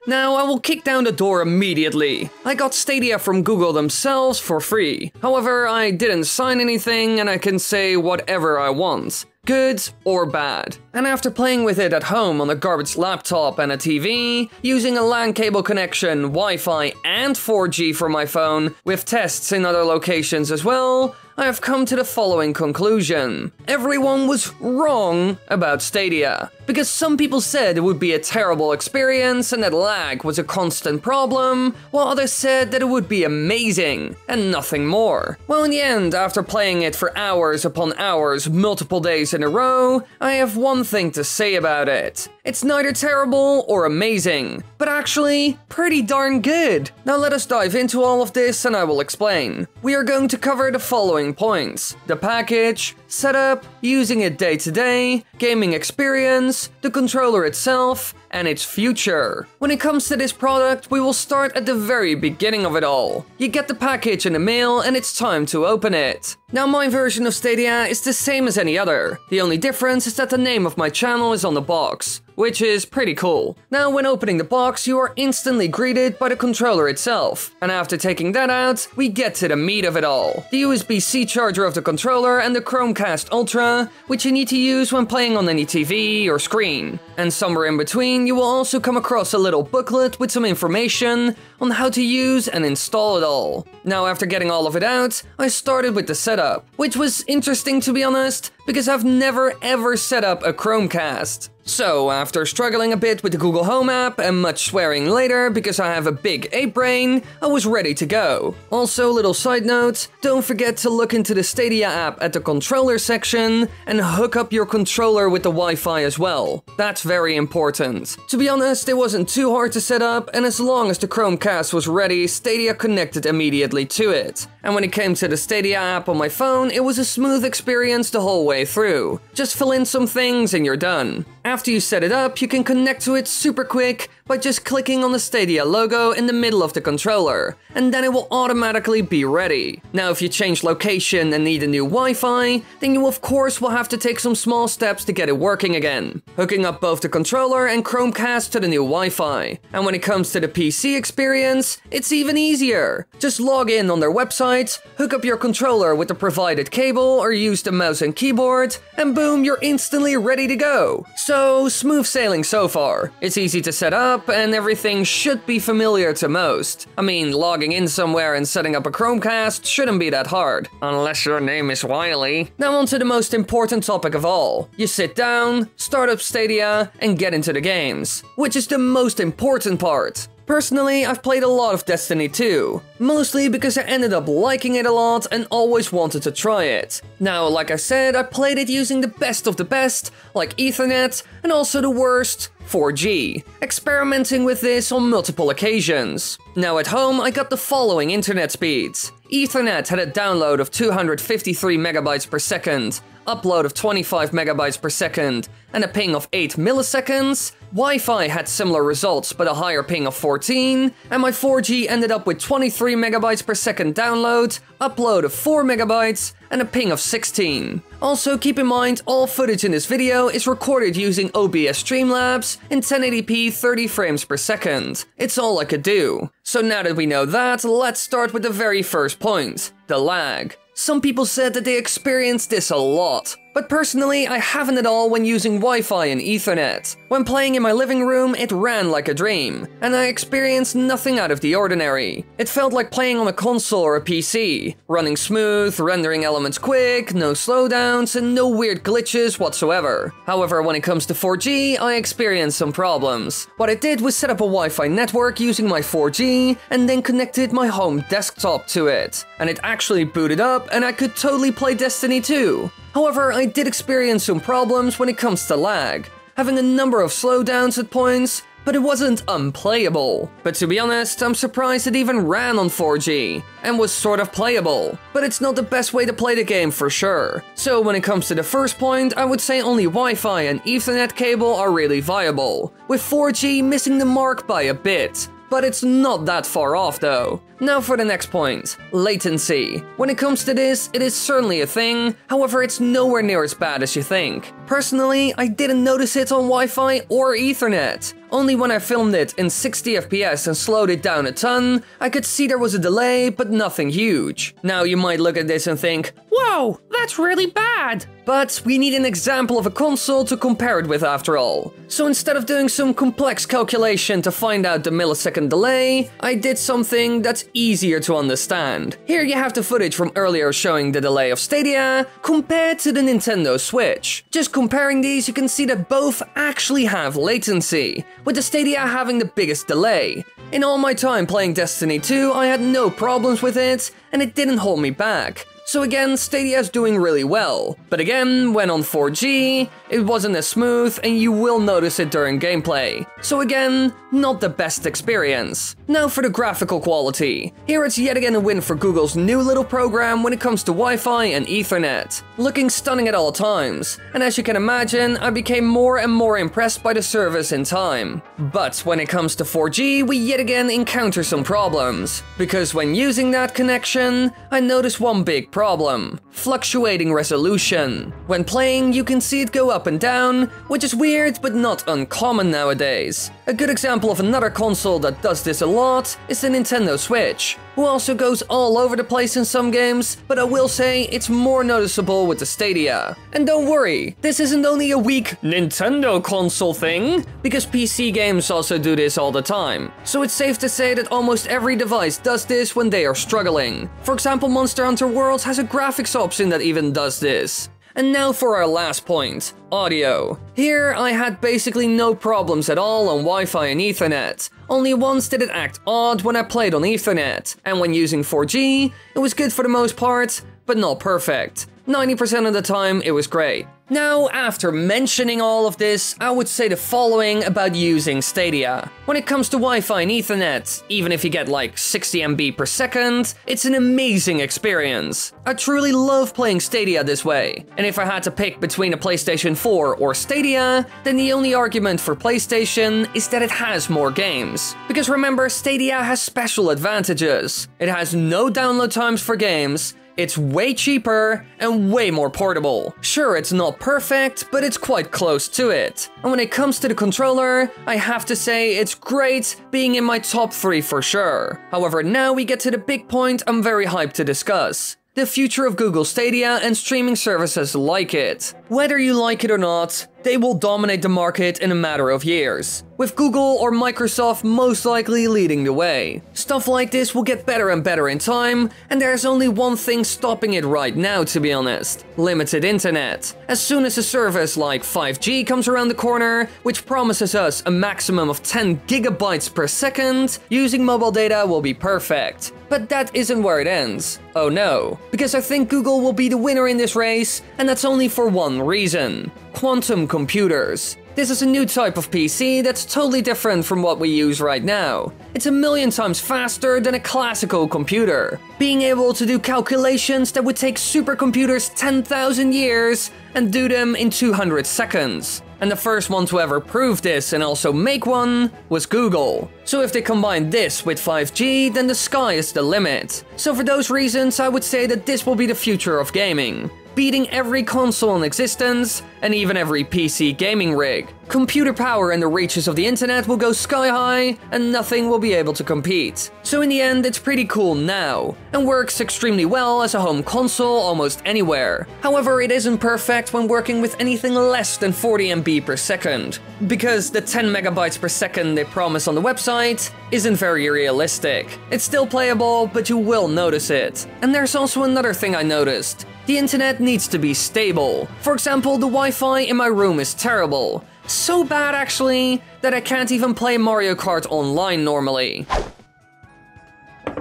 Now, I will kick down the door immediately. I got Stadia from Google themselves for free. However, I didn't sign anything and I can say whatever I want. Good or bad. And after playing with it at home on a garbage laptop and a TV, using a LAN cable connection, Wi-Fi and 4G for my phone, with tests in other locations as well, I have come to the following conclusion. Everyone was wrong about Stadia. Because some people said it would be a terrible experience and that lag was a constant problem, while others said that it would be amazing, and nothing more. Well, in the end, after playing it for hours upon hours, multiple days in a row, I have one thing to say about it. It's neither terrible or amazing, but actually pretty darn good. Now let us dive into all of this and I will explain. We are going to cover the following points: the package, setup, using it day to day, gaming experience, the controller itself, and its future. When it comes to this product, we will start at the very beginning of it all. You get the package in the mail and it's time to open it. Now, my version of Stadia is the same as any other. The only difference is that the name of my channel is on the box, which is pretty cool. Now, when opening the box, you are instantly greeted by the controller itself. And after taking that out, we get to the meat of it all. The USB-C charger of the controller and the Chromecast Ultra, which you need to use when playing on any TV or screen. And somewhere in between, you will also come across a little booklet with some information on how to use and install it all. Now, after getting all of it out, I started with the setup, which was interesting to be honest, because I've never ever set up a Chromecast. So, after struggling a bit with the Google Home app and much swearing later because I have a big ape brain, I was ready to go. Also, little side note, don't forget to look into the Stadia app at the controller section and hook up your controller with the Wi-Fi as well. That's very important. To be honest, it wasn't too hard to set up, and as long as the Chromecast was ready, Stadia connected immediately to it. And when it came to the Stadia app on my phone, it was a smooth experience the whole way through. Just fill in some things and you're done. After you set it up, you can connect to it super quick by just clicking on the Stadia logo in the middle of the controller, and then it will automatically be ready. Now, if you change location and need a new Wi-Fi, then you of course will have to take some small steps to get it working again, hooking up both the controller and Chromecast to the new Wi-Fi. And when it comes to the PC experience, it's even easier. Just log in on their website, hook up your controller with the provided cable or use the mouse and keyboard, and boom, you're instantly ready to go. So, smooth sailing so far. It's easy to set up, and everything should be familiar to most. I mean, logging in somewhere and setting up a Chromecast shouldn't be that hard. Unless your name is Wiley. Now on to the most important topic of all. You sit down, start up Stadia, and get into the games. Which is the most important part. Personally, I've played a lot of Destiny 2, mostly because I ended up liking it a lot and always wanted to try it. Now, like I said, I played it using the best of the best, like Ethernet, and also the worst, 4G, experimenting with this on multiple occasions. Now at home, I got the following internet speeds. Ethernet had a download of 253 megabytes per second, upload of 25 megabytes per second, and a ping of 8 milliseconds. Wi-Fi had similar results but a higher ping of 14, and my 4G ended up with 23 megabytes per second download, upload of 4 megabytes, and a ping of 16. Also keep in mind, all footage in this video is recorded using OBS Streamlabs in 1080p 30 frames per second. It's all I could do. So now that we know that, let's start with the very first point, the lag. Some people said that they experienced this a lot, but personally I haven't at all when using Wi-Fi and Ethernet. When playing in my living room, it ran like a dream, and I experienced nothing out of the ordinary. It felt like playing on a console or a PC, running smooth, rendering elements quick, no slowdowns, and no weird glitches whatsoever. However, when it comes to 4G, I experienced some problems. What I did was set up a Wi-Fi network using my 4G, and then connected my home desktop to it. And it actually booted up, and I could totally play Destiny 2. However, I did experience some problems when it comes to lag, having a number of slowdowns at points, but it wasn't unplayable. But to be honest, I'm surprised it even ran on 4G, and was sort of playable. But it's not the best way to play the game for sure. So when it comes to the first point, I would say only Wi-Fi and Ethernet cable are really viable, with 4G missing the mark by a bit. But it's not that far off though. Now for the next point, latency. When it comes to this, it is certainly a thing, however it's nowhere near as bad as you think. Personally, I didn't notice it on Wi-Fi or Ethernet. Only when I filmed it in 60 FPS and slowed it down a ton, I could see there was a delay, but nothing huge. Now you might look at this and think, whoa, that's really bad. But we need an example of a console to compare it with after all. So instead of doing some complex calculation to find out the millisecond delay, I did something that's easier to understand. Here you have the footage from earlier showing the delay of Stadia compared to the Nintendo Switch. Just comparing these, you can see that both actually have latency, with the Stadia having the biggest delay. In all my time playing Destiny 2, I had no problems with it, and it didn't hold me back. So again, Stadia's doing really well. But again, when on 4G, it wasn't as smooth and you will notice it during gameplay. So again, not the best experience. Now for the graphical quality. Here it's yet again a win for Google's new little program when it comes to Wi-Fi and Ethernet. Looking stunning at all times. And as you can imagine, I became more and more impressed by the service in time. But when it comes to 4G, we yet again encounter some problems. Because when using that connection, I noticed one big problem: fluctuating resolution. When playing, you can see it go up and down, which is weird but not uncommon nowadays. A good example of another console that does this a lot is the Nintendo Switch, who also goes all over the place in some games, but I will say it's more noticeable with the Stadia. And don't worry, this isn't only a weak Nintendo console thing, because PC games also do this all the time. So it's safe to say that almost every device does this when they are struggling. For example, Monster Hunter World has a graphics option that even does this. And now for our last point, audio. Here I had basically no problems at all on Wi-Fi and Ethernet. Only once did it act odd when I played on Ethernet, and when using 4G, it was good for the most part, but not perfect. 90% of the time it was great. Now, after mentioning all of this, I would say the following about using Stadia. When it comes to Wi-Fi and Ethernet, even if you get like 60 MB per second, it's an amazing experience. I truly love playing Stadia this way, and if I had to pick between a PlayStation 4 or Stadia, then the only argument for PlayStation is that it has more games. Because remember, Stadia has special advantages. It has no download times for games, it's way cheaper and way more portable. Sure, it's not perfect, but it's quite close to it. And when it comes to the controller, I have to say it's great, being in my top 3 for sure. However, now we get to the big point I'm very hyped to discuss: the future of Google Stadia and streaming services like it. Whether you like it or not, they will dominate the market in a matter of years, with Google or Microsoft most likely leading the way. Stuff like this will get better and better in time, and there's only one thing stopping it right now, to be honest: limited internet. As soon as a service like 5G comes around the corner, which promises us a maximum of 10 gigabytes per second, using mobile data will be perfect. But that isn't where it ends. Oh no, because I think Google will be the winner in this race, and that's only for one reason: quantum computers. This is a new type of PC that's totally different from what we use right now. It's a million times faster than a classical computer, being able to do calculations that would take supercomputers 10,000 years and do them in 200 seconds. And the first one to ever prove this and also make one was Google. So if they combine this with 5G, then the sky is the limit. So for those reasons, I would say that this will be the future of gaming, beating every console in existence and even every PC gaming rig. Computer power and the reaches of the internet will go sky high, and nothing will be able to compete. So in the end, it's pretty cool now, and works extremely well as a home console almost anywhere. However, it isn't perfect when working with anything less than 40 MB per second, because the 10 megabytes per second they promise on the website isn't very realistic. It's still playable, but you will notice it. And there's also another thing I noticed: the internet needs to be stable. For example, the Wi-Fi in my room is terrible. So bad actually, that I can't even play Mario Kart online normally.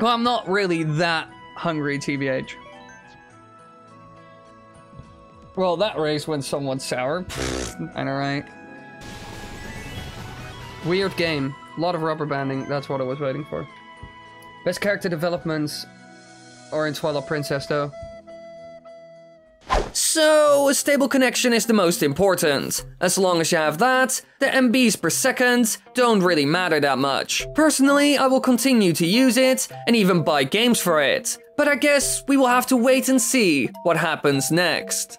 Well, I'm not really that hungry, TBH. Well, that race went somewhat sour. I know, right? Weird game. A lot of rubber banding, that's what I was waiting for. Best character developments are in Twilight Princess though. So, a stable connection is the most important. As long as you have that, the MBs per second don't really matter that much. Personally, I will continue to use it and even buy games for it. But I guess we will have to wait and see what happens next.